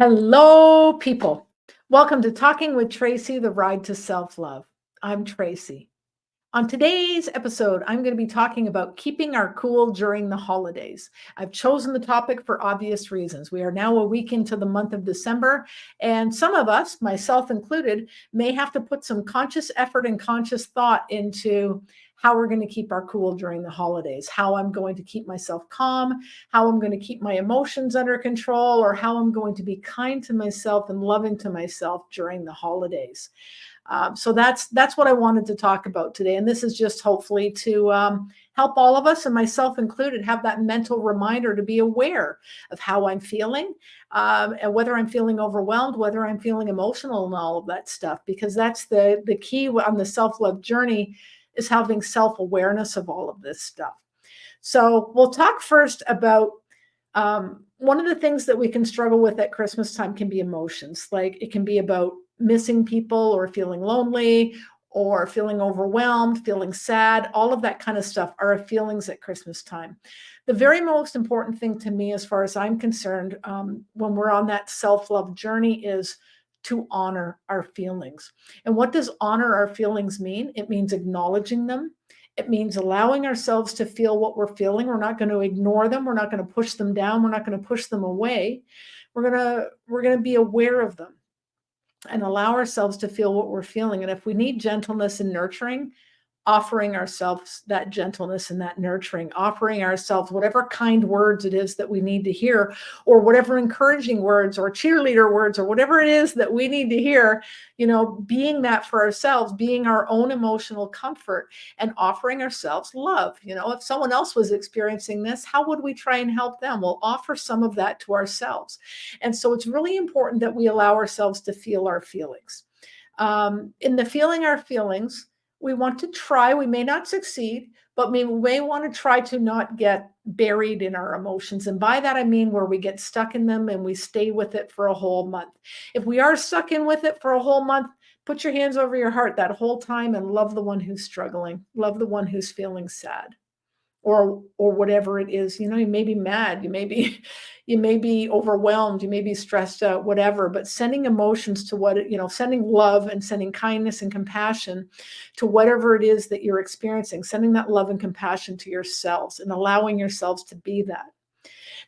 Hello, people. Welcome to Talking with Tracey, the Ride to Self-Love. I'm Tracey. On today's episode, I'm going to be talking about keeping our cool during the holidays. I've chosen the topic for obvious reasons. We are now a week into the month of December, and some of us, myself included, may have to put some conscious effort and conscious thought into how we're going to keep our cool during the holidays, how I'm going to keep myself calm, how I'm going to keep my emotions under control, or how I'm going to be kind to myself and loving to myself during the holidays. So that's what I wanted to talk about today. And this is just hopefully to help all of us, and myself included, have that mental reminder to be aware of how I'm feeling, and whether I'm feeling overwhelmed, whether I'm feeling emotional, and all of that stuff. Because that's the key on the self-love journey, is having self-awareness of all of this stuff. So we'll talk first about one of the things that we can struggle with at Christmas time can be emotions. Like, it can be about missing people, or feeling lonely, or feeling overwhelmed, feeling sad. All of that kind of stuff are feelings at Christmas time. The very most important thing to me, as far as I'm concerned, when we're on that self-love journey, is to honor our feelings. And what does honor our feelings mean? It means acknowledging them. It means allowing ourselves to feel what we're feeling. We're not going to ignore them. We're not going to push them down. We're not going to push them away. We're going to be aware of them and allow ourselves to feel what we're feeling. And if we need gentleness and nurturing, offering ourselves that gentleness and that nurturing, offering ourselves whatever kind words it is that we need to hear, or whatever encouraging words or cheerleader words, or whatever it is that we need to hear, being that for ourselves, being our own emotional comfort, and offering ourselves love. If someone else was experiencing this, how would we try and help them? We'll offer some of that to ourselves. And so it's really important that we allow ourselves to feel our feelings. In the feeling our feelings, we want to try, we may not succeed, but we may want to try to not get buried in our emotions. And by that, I mean where we get stuck in them and we stay with it for a whole month. If we are stuck in with it for a whole month, put your hands over your heart that whole time and love the one who's struggling, love the one who's feeling sad, or whatever it is. You may be mad, you may be overwhelmed, you may be stressed out, whatever. But sending emotions to sending love and sending kindness and compassion to whatever it is that you're experiencing, sending that love and compassion to yourselves and allowing yourselves to be that.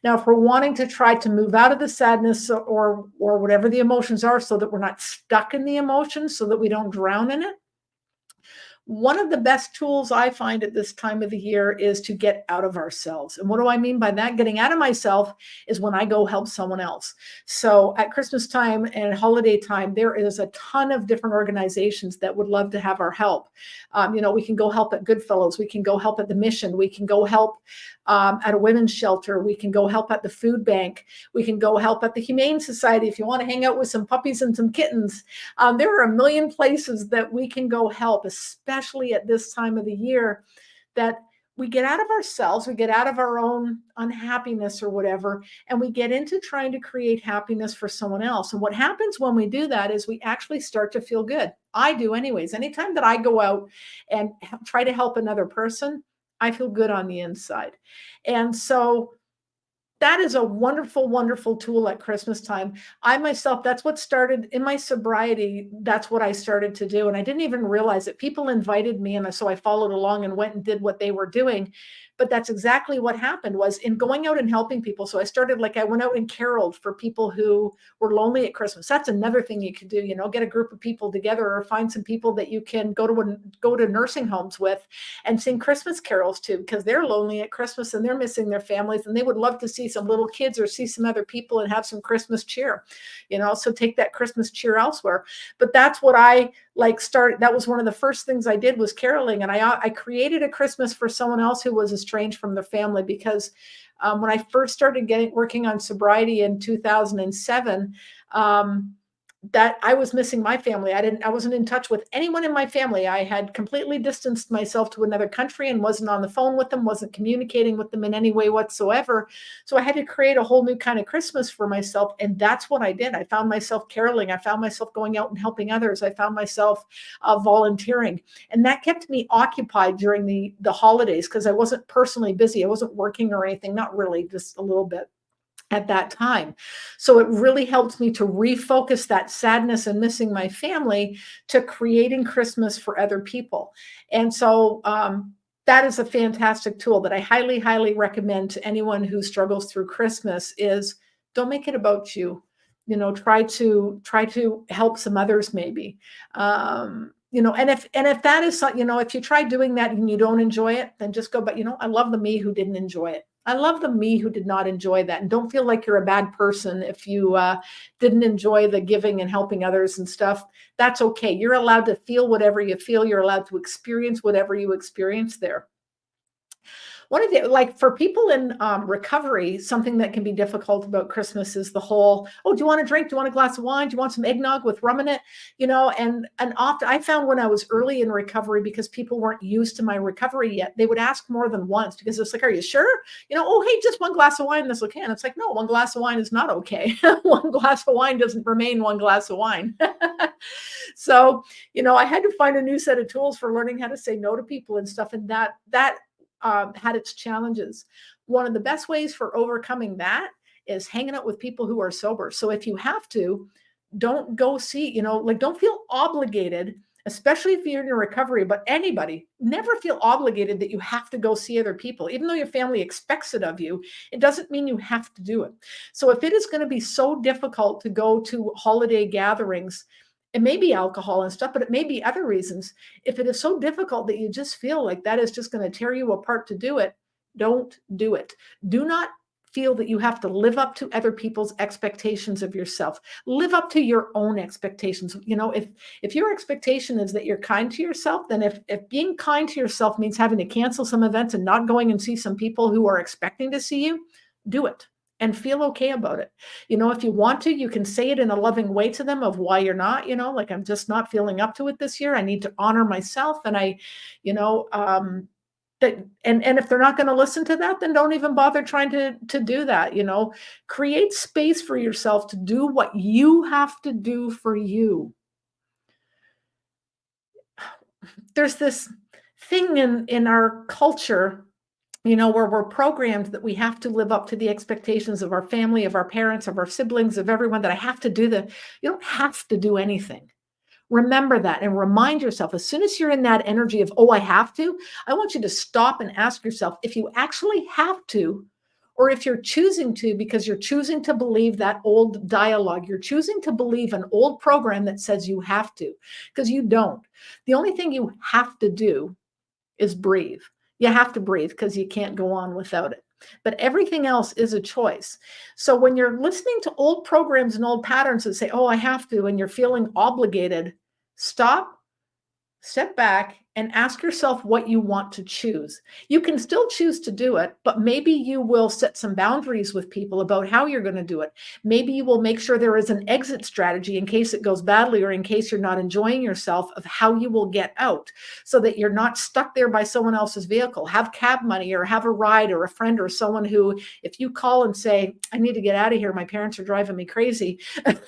Now, if we're wanting to try to move out of the sadness or whatever the emotions are, so that we're not stuck in the emotions, so that we don't drown in it, one of the best tools I find at this time of the year is to get out of ourselves. And what do I mean by that? Getting out of myself is when I go help someone else. So at Christmas time and holiday time, there is a ton of different organizations that would love to have our help. We can go help at Goodfellows. We can go help at the Mission. We can go help at a women's shelter. We can go help at the food bank. We can go help at the Humane Society if you want to hang out with some puppies and some kittens. There are a million places that we can go help, especially at this time of the year, that we get out of ourselves, we get out of our own unhappiness or whatever, and we get into trying to create happiness for someone else. And what happens when we do that is we actually start to feel good. I do anyways. Anytime that I go out and try to help another person, I feel good on the inside. And so that is a wonderful, wonderful tool at Christmas time. I myself, that's what started in my sobriety. That's what I started to do. And I didn't even realize it. People invited me, and so I followed along and went and did what they were doing. But that's exactly what happened, was in going out and helping people. So I went out and caroled for people who were lonely at Christmas. That's another thing you could do, get a group of people together, or find some people that you can go to nursing homes with and sing Christmas carols to, because they're lonely at Christmas and they're missing their families, and they would love to see some little kids or see some other people and have some Christmas cheer, so take that Christmas cheer elsewhere. But that's what I started. That was one of the first things I did, was caroling. And I created a Christmas for someone else who was estranged from their family, because when I first started working on sobriety in 2007, that I was missing my family. I wasn't in touch with anyone in my family. I had completely distanced myself to another country and wasn't on the phone with them, wasn't communicating with them in any way whatsoever. So I had to create a whole new kind of Christmas for myself. And that's what I did. I found myself caroling. I found myself going out and helping others. I found myself volunteering. And that kept me occupied during the holidays, because I wasn't personally busy. I wasn't working or anything, not really, just a little bit. at that time. So it really helped me to refocus that sadness and missing my family to creating Christmas for other people. And so that is a fantastic tool that I highly, highly recommend to anyone who struggles through Christmas is don't make it about you. Try to help some others maybe. And if that is something, if you try doing that and you don't enjoy it, then just go, but I love the me who didn't enjoy it. I love the me who did not enjoy that. And don't feel like you're a bad person if you didn't enjoy the giving and helping others and stuff. That's okay. You're allowed to feel whatever you feel. You're allowed to experience whatever you experience there. One of the, like for people in recovery, something that can be difficult about Christmas is the whole, oh, do you want a drink? Do you want a glass of wine? Do you want some eggnog with rum in it? And often I found when I was early in recovery, because people weren't used to my recovery yet, they would ask more than once because it's like, are you sure? Oh, hey, just one glass of wine, that's okay. And it's like, no, one glass of wine is not okay. One glass of wine doesn't remain one glass of wine. So, I had to find a new set of tools for learning how to say no to people and stuff. And that had its challenges. One of the best ways for overcoming that is hanging out with people who are sober. So if you have to, don't go see, don't feel obligated, especially if you're in your recovery, but anybody, never feel obligated that you have to go see other people. Even though your family expects it of you, it doesn't mean you have to do it. So if it is going to be so difficult to go to holiday gatherings, it may be alcohol and stuff, but it may be other reasons. If it is so difficult that you just feel like that is just going to tear you apart to do it, don't do it. Do not feel that you have to live up to other people's expectations of yourself. Live up to your own expectations. If your expectation is that you're kind to yourself, then if being kind to yourself means having to cancel some events and not going and see some people who are expecting to see you, do it. And feel okay about it. If you want to, you can say it in a loving way to them of why you're not, like I'm just not feeling up to it this year. I need to honor myself. And and if they're not going to listen to that, then don't even bother trying to do that. Create space for yourself to do what you have to do for you. There's this thing in our culture, where we're programmed that we have to live up to the expectations of our family, of our parents, of our siblings, of everyone, that I have to do you don't have to do anything. Remember that and remind yourself, as soon as you're in that energy of, oh, I have to, I want you to stop and ask yourself if you actually have to, or if you're choosing to, because you're choosing to believe that old dialogue. You're choosing to believe an old program that says you have to, because you don't. The only thing you have to do is breathe. You have to breathe because you can't go on without it. But everything else is a choice. So when you're listening to old programs and old patterns that say, oh, I have to, and you're feeling obligated, stop, step back, and ask yourself what you want to choose. You can still choose to do it, but maybe you will set some boundaries with people about how you're going to do it. Maybe you will make sure there is an exit strategy in case it goes badly, or in case you're not enjoying yourself, of how you will get out so that you're not stuck there by someone else's vehicle. Have cab money, or have a ride, or a friend, or someone who, if you call and say, I need to get out of here, my parents are driving me crazy, then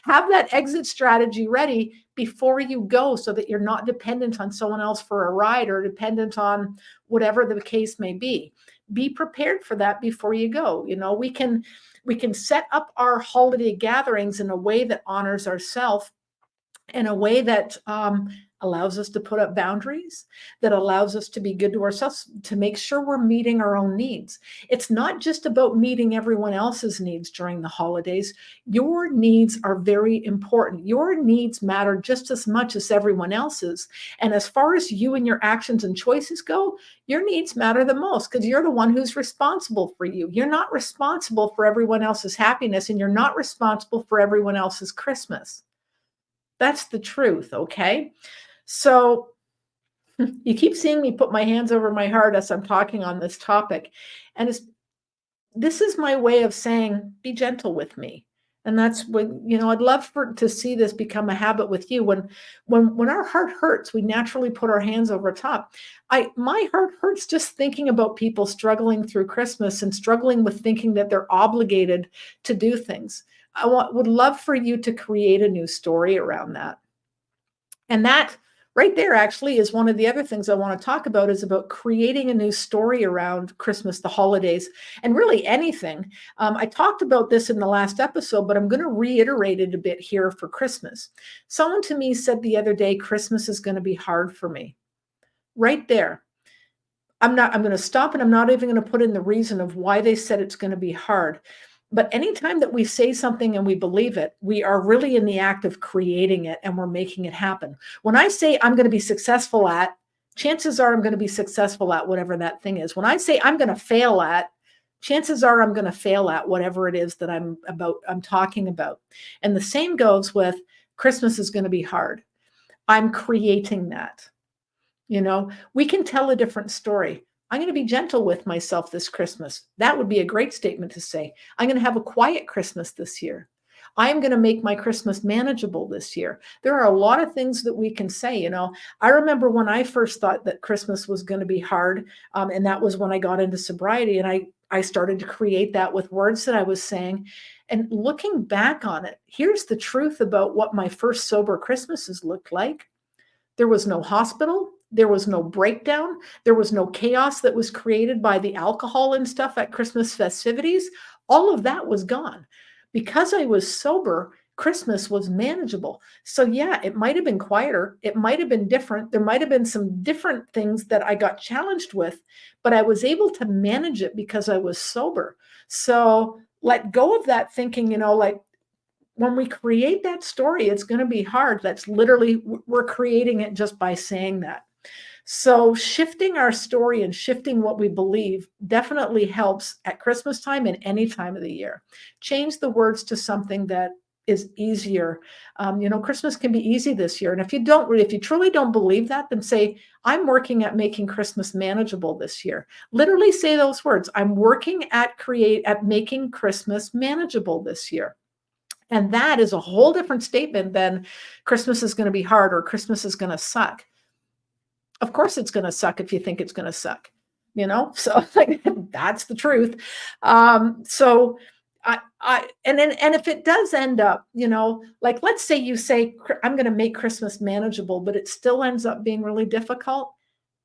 have that exit strategy ready before you go, so that you're not dependent on someone else for a ride, or dependent on whatever the case may be. Be prepared for that before you go. We can set up our holiday gatherings in a way that honors ourselves, in a way that allows us to put up boundaries, that allows us to be good to ourselves, to make sure we're meeting our own needs. It's not just about meeting everyone else's needs during the holidays. Your needs are very important. Your needs matter just as much as everyone else's. And as far as you and your actions and choices go, your needs matter the most, because you're the one who's responsible for you. You're not responsible for everyone else's happiness, and you're not responsible for everyone else's Christmas. That's the truth, okay? So you keep seeing me put my hands over my heart as I'm talking on this topic. And this is my way of saying, be gentle with me. And that's when, I'd love to see this become a habit with you. When our heart hurts, we naturally put our hands over top. My heart hurts just thinking about people struggling through Christmas and struggling with thinking that they're obligated to do things. Would love for you to create a new story around that. And that Right there actually is one of the other things I want to talk about, is about creating a new story around Christmas, the holidays, and really anything. I talked about this in the last episode, but I'm going to reiterate it a bit here for Christmas. Someone to me said the other day, Christmas is going to be hard for me. Right there. I'm going to stop, and I'm not even going to put in the reason of why they said it's going to be hard. But anytime that we say something and we believe it, we are really in the act of creating it, and we're making it happen. When I say I'm going to be successful at, chances are I'm going to be successful at whatever that thing is. When I say I'm going to fail at, chances are I'm going to fail at whatever it is that I'm talking about. And the same goes with Christmas is going to be hard. I'm creating that. We can tell a different story. I'm going to be gentle with myself this Christmas. That would be a great statement to say. I'm going to have a quiet Christmas this year. I am going to make my Christmas manageable this year. There are a lot of things that we can say. I remember when I first thought that Christmas was going to be hard, and that was when I got into sobriety, and I started to create that with words that I was saying. And looking back on it, here's the truth about what my first sober Christmases looked like. There was no hospital. There was no breakdown. There was no chaos that was created by the alcohol and stuff at Christmas festivities. All of that was gone. Because I was sober, Christmas was manageable. So yeah, it might have been quieter. It might have been different. There might have been some different things that I got challenged with, but I was able to manage it because I was sober. So let go of that thinking, like, when we create that story, it's going to be hard. That's literally, we're creating it just by saying that. So shifting our story and shifting what we believe definitely helps at Christmas time and any time of the year. Change the words to something that is easier. Christmas can be easy this year. And if you truly don't believe that, then say, I'm working at making Christmas manageable this year. Literally say those words. I'm working at making Christmas manageable this year. And that is a whole different statement than Christmas is going to be hard or Christmas is going to suck. Of course it's going to suck if you think it's going to suck, so like, that's the truth. So if it does end up, like, let's say you say, I'm going to make Christmas manageable, but it still ends up being really difficult.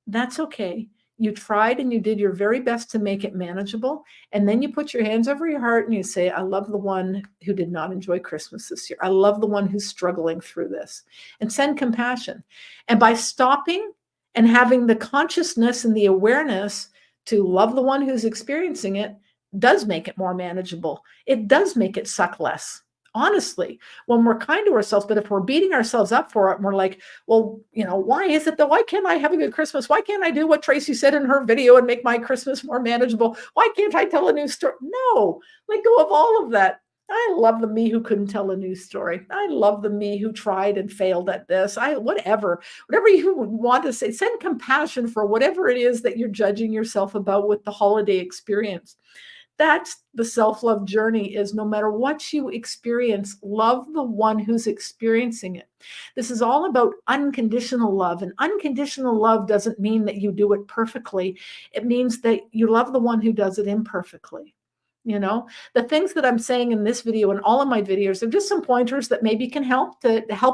That's okay. You tried and you did your very best to make it manageable. And then you put your hands over your heart and you say, I love the one who did not enjoy Christmas this year. I love the one who's struggling through this, and send compassion. And by stopping and having the consciousness and the awareness to love the one who's experiencing it, does make it more manageable. It does make it suck less. Honestly, when we're kind to ourselves, but if we're beating ourselves up for it and we're like, well, why is it that, why can't I have a good Christmas? Why can't I do what Tracey said in her video and make my Christmas more manageable? Why can't I tell a new story? No, let go of all of that. I love the me who couldn't tell a new story. I love the me who tried and failed at this. Whatever you want to say, send compassion for whatever it is that you're judging yourself about with the holiday experience. That's the self-love journey, is no matter what you experience, love the one who's experiencing it. This is all about unconditional love. And unconditional love doesn't mean that you do it perfectly. It means that you love the one who does it imperfectly. The things that I'm saying in this video and all of my videos are just some pointers that maybe can help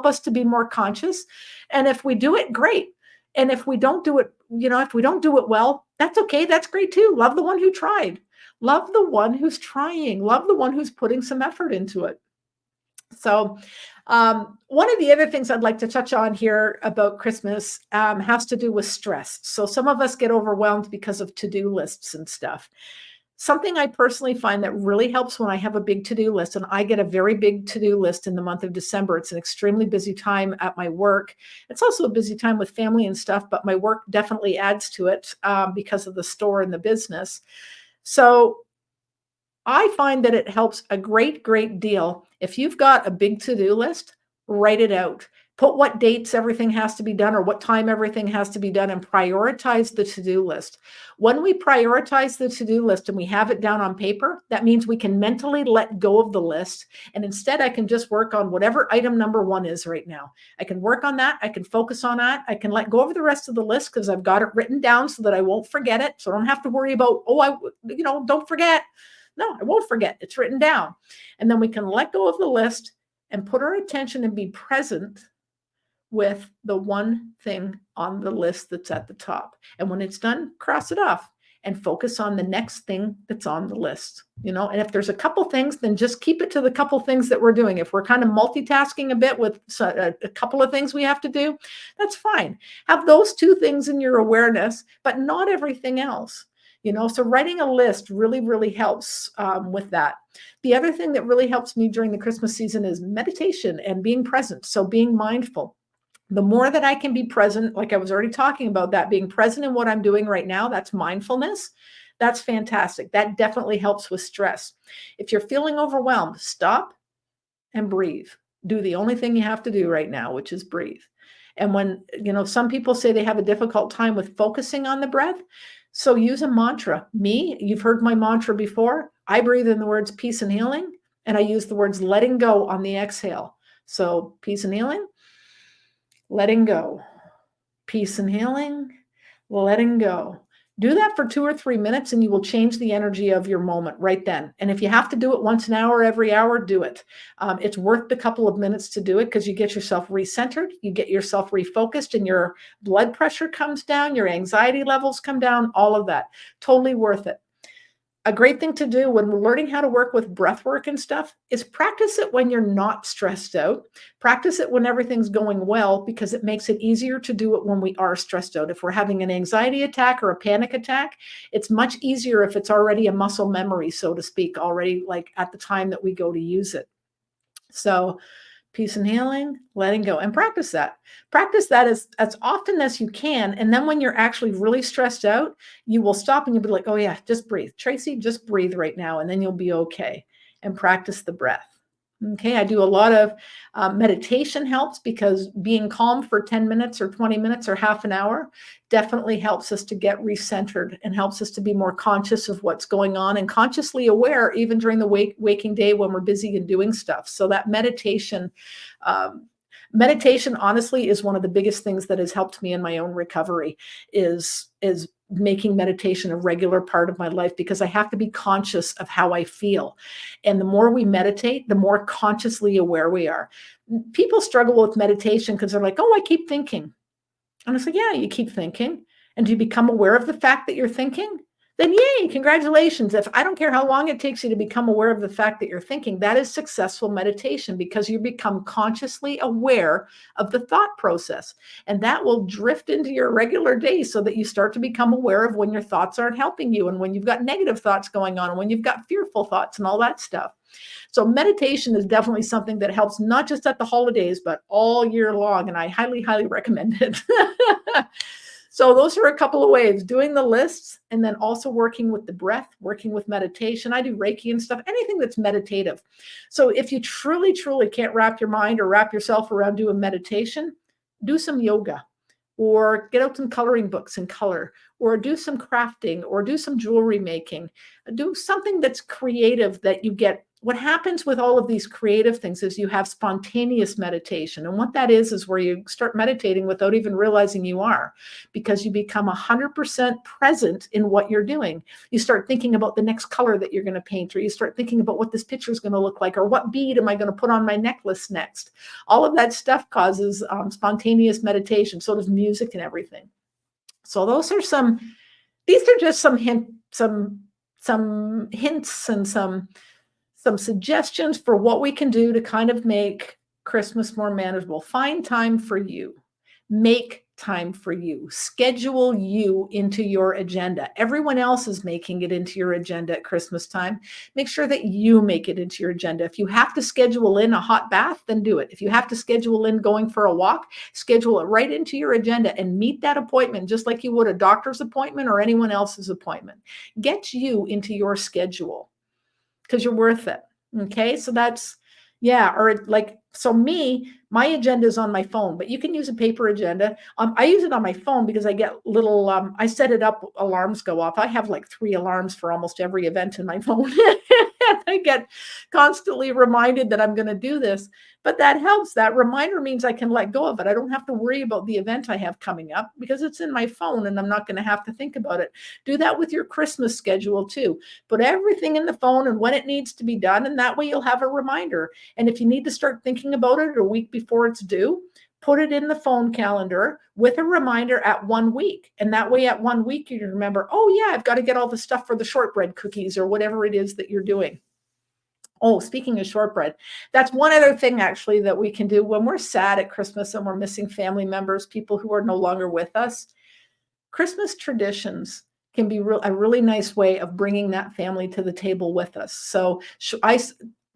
us to be more conscious. And if we do it, great. And if we don't do it, if we don't do it well, that's okay. That's great too. Love the one who tried. Love the one who's trying. Love the one who's putting some effort into it. So one of the other things I'd like to touch on here about Christmas has to do with stress. So some of us get overwhelmed because of to-do lists and stuff. Something I personally find that really helps when I have a big to-do list, and I get a very big to-do list in the month of December. It's an extremely busy time at my work. It's also a busy time with family and stuff, but my work definitely adds to it because of the store and the business. So I find that it helps a great, great deal. If you've got a big to-do list, write it out. Put what dates everything has to be done or what time everything has to be done, and prioritize the to-do list. When we prioritize the to-do list and we have it down on paper, that means we can mentally let go of the list. And instead, I can just work on whatever item number 1 is right now. I can work on that. I can focus on that. I can let go of the rest of the list because I've got it written down so that I won't forget it. So I don't have to worry about, don't forget. No, I won't forget. It's written down. And then we can let go of the list and put our attention and be present with the one thing on the list that's at the top. And when it's done, cross it off and focus on the next thing that's on the list. And if there's a couple things, then just keep it to the couple things that we're doing. If we're kind of multitasking a bit with a couple of things we have to do, that's fine. Have those two things in your awareness, but not everything else. So writing a list really, really helps with that. The other thing that really helps me during the Christmas season is meditation and being present. So being mindful. The more that I can be present, like I was already talking about, that being present in what I'm doing right now, that's mindfulness. That's fantastic. That definitely helps with stress. If you're feeling overwhelmed, stop and breathe. Do the only thing you have to do right now, which is breathe. And when, some people say they have a difficult time with focusing on the breath, so use a mantra. You've heard my mantra before. I breathe in the words peace and healing, and I use the words letting go on the exhale. So peace and healing, letting go, peace and healing, letting go. Do that for 2 or 3 minutes and you will change the energy of your moment right then. And if you have to do it once an hour, every hour, do it. It's worth the couple of minutes to do it because you get yourself recentered, you get yourself refocused, and your blood pressure comes down, your anxiety levels come down, all of that. Totally worth it. A great thing to do when we're learning how to work with breath work and stuff is practice it when you're not stressed out. Practice it when everything's going well, because it makes it easier to do it when we are stressed out. If we're having an anxiety attack or a panic attack, it's much easier if it's already a muscle memory, so to speak, already like at the time that we go to use it. So peace and healing, letting go, and practice that. Practice that as often as you can. And then when you're actually really stressed out, you will stop and you'll be like, oh yeah, just breathe. Tracey, just breathe right now. And then you'll be okay. And practice the breath. Okay, I do a lot of meditation helps, because being calm for 10 minutes or 20 minutes or half an hour definitely helps us to get recentered and helps us to be more conscious of what's going on and consciously aware even during the waking day when we're busy and doing stuff. So that meditation honestly is one of the biggest things that has helped me in my own recovery is making meditation a regular part of my life, because I have to be conscious of how I feel. And the more we meditate, the more consciously aware we are. People struggle with meditation because they're like, oh, I keep thinking. And it's like, yeah, you keep thinking. And do you become aware of the fact that you're thinking? Then yay, congratulations. I don't care how long it takes you to become aware of the fact that you're thinking, that is successful meditation, because you become consciously aware of the thought process. And that will drift into your regular day so that you start to become aware of when your thoughts aren't helping you and when you've got negative thoughts going on and when you've got fearful thoughts and all that stuff. So meditation is definitely something that helps not just at the holidays, but all year long. And I highly, highly recommend it. So those are a couple of ways: doing the lists and then also working with the breath, working with meditation. I do Reiki and stuff, anything that's meditative. So if you truly, truly can't wrap your mind or wrap yourself around doing meditation, do some yoga, or get out some coloring books and color, or do some crafting, or do some jewelry making. Do something that's creative that you get. What happens with all of these creative things is you have spontaneous meditation. And what that is where you start meditating without even realizing you are, because you become 100% present in what you're doing. You start thinking about the next color that you're going to paint, or you start thinking about what this picture is going to look like, or what bead am I going to put on my necklace next. All of that stuff causes spontaneous meditation. So does music and everything. So these are just some hints and some suggestions for what we can do to kind of make Christmas more manageable. Find time for you. Make time for you. Schedule you into your agenda. Everyone else is making it into your agenda at Christmas time. Make sure that you make it into your agenda. If you have to schedule in a hot bath, then do it. If you have to schedule in going for a walk, schedule it right into your agenda and meet that appointment just like you would a doctor's appointment or anyone else's appointment. Get you into your schedule, because you're worth it. Okay. So that's, yeah. Or like, so my agenda is on my phone, but you can use a paper agenda. I use it on my phone because I get little, I set it up, alarms go off. I have like 3 alarms for almost every event in my phone. I get constantly reminded that I'm going to do this, but that helps. That reminder means I can let go of it. I don't have to worry about the event I have coming up because it's in my phone and I'm not going to have to think about it. Do that with your Christmas schedule too. Put everything in the phone and when it needs to be done. And that way you'll have a reminder. And if you need to start thinking about it a week before it's due, put it in the phone calendar with a reminder at 1 week. And that way at 1 week, you remember, oh yeah, I've got to get all the stuff for the shortbread cookies or whatever it is that you're doing. Oh, speaking of shortbread, that's one other thing actually that we can do when we're sad at Christmas and we're missing family members, people who are no longer with us. Christmas traditions can be a really nice way of bringing that family to the table with us. So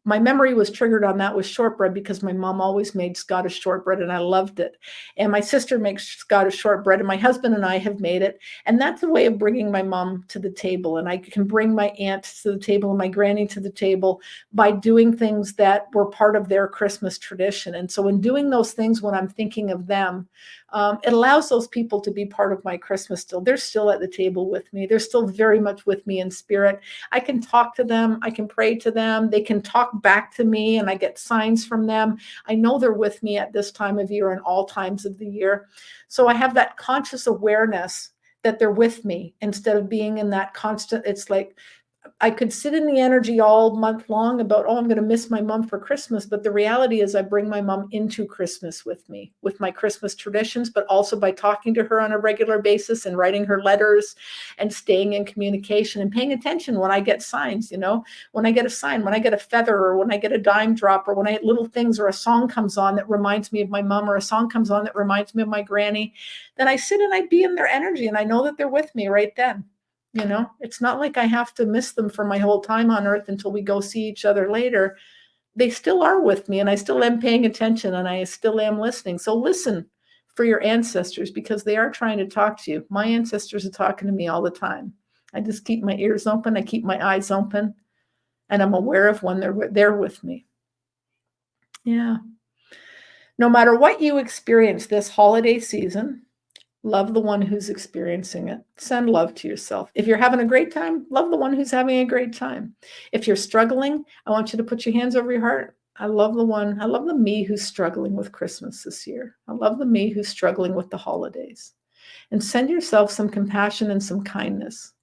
my memory was triggered on that with shortbread because my mom always made Scottish shortbread and I loved it. And my sister makes Scottish shortbread and my husband and I have made it. And that's a way of bringing my mom to the table. And I can bring my aunt to the table and my granny to the table by doing things that were part of their Christmas tradition. And so in doing those things, when I'm thinking of them, it allows those people to be part of my Christmas still. They're still at the table with me. They're still very much with me in spirit. I can talk to them. I can pray to them. They can talk back to me and I get signs from them. I know they're with me at this time of year and all times of the year. So I have that conscious awareness that they're with me instead of being in that constant, it's like, I could sit in the energy all month long about, oh, I'm going to miss my mom for Christmas. But the reality is I bring my mom into Christmas with me, with my Christmas traditions, but also by talking to her on a regular basis and writing her letters and staying in communication and paying attention when I get signs, when I get a sign, when I get a feather or when I get a dime drop or when I get little things or a song comes on that reminds me of my mom or a song comes on that reminds me of my granny, then I sit and I be in their energy and I know that they're with me right then. It's not like I have to miss them for my whole time on earth until we go see each other later. They still are with me and I still am paying attention and I still am listening. So listen for your ancestors because they are trying to talk to you. My ancestors are talking to me all the time. I just keep my ears open. I keep my eyes open and I'm aware of when they're with me. Yeah. No matter what you experience this holiday season, love the one who's experiencing it. Send love to yourself. If you're having a great time, love the one who's having a great time. If you're struggling, I want you to put your hands over your heart. I love the me who's struggling with Christmas this year. I love the me who's struggling with the holidays. And send yourself some compassion and some kindness.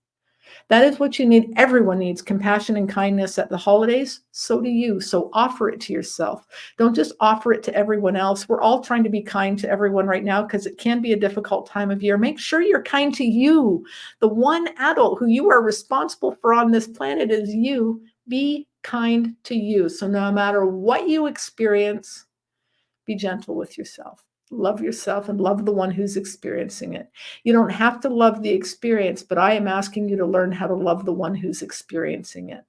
That is what you need. Everyone needs compassion and kindness at the holidays. So do you. So offer it to yourself. Don't just offer it to everyone else. We're all trying to be kind to everyone right now because it can be a difficult time of year. Make sure you're kind to you. The one adult who you are responsible for on this planet is you. Be kind to you. So no matter what you experience, be gentle with yourself. Love yourself and love the one who's experiencing it. You don't have to love the experience, but I am asking you to learn how to love the one who's experiencing it.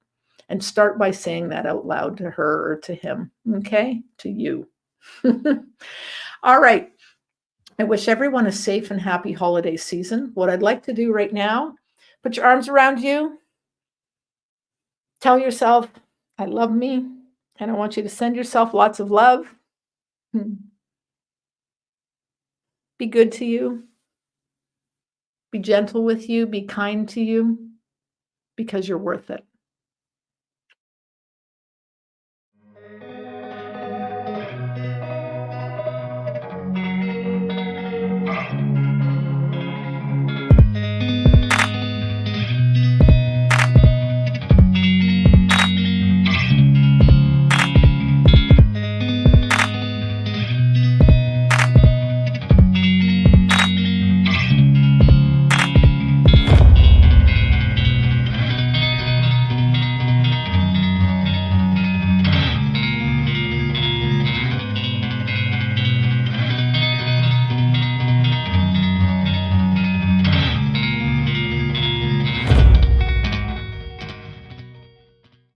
And start by saying that out loud to her or to him, okay? To you. All right. I wish everyone a safe and happy holiday season. What I'd like to do right now, put your arms around you. Tell yourself, I love me. And I want you to send yourself lots of love. Be good to you. Be gentle with you. Be kind to you because you're worth it.